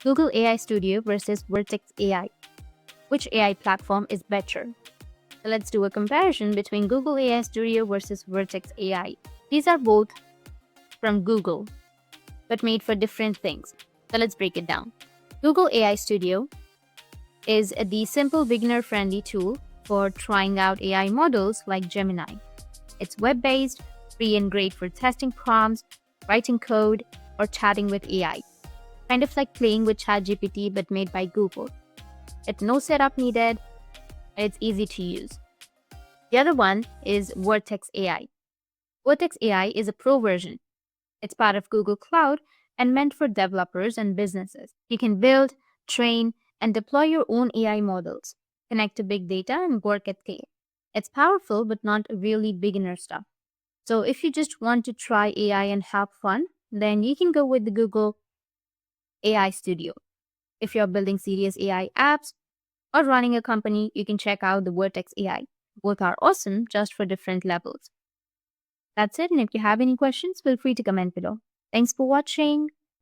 Google AI Studio versus Vertex AI. Which AI platform is better? So let's do a comparison between Google AI Studio versus Vertex AI. These are both from Google, but made for different things. So let's break it down. Google AI Studio is the simple beginner-friendly tool for trying out AI models like Gemini. It's web-based, free and great for testing prompts, writing code, or chatting with AI. Kind of like playing with ChatGPT but made by Google. It's no setup needed, and it's easy to use. The other one is Vertex AI. Vertex AI is a pro version. It's part of Google Cloud and meant for developers and businesses. You can build, train, and deploy your own AI models, connect to big data, and work at scale. It's powerful but not really beginner stuff. So if you just want to try AI and have fun, then you can go with the Google AI Studio. If you're building serious AI apps or running a company, you can check out the Vertex AI. Both are awesome, just for different levels. That's it, and if you have any questions, feel free to comment below. Thanks for watching.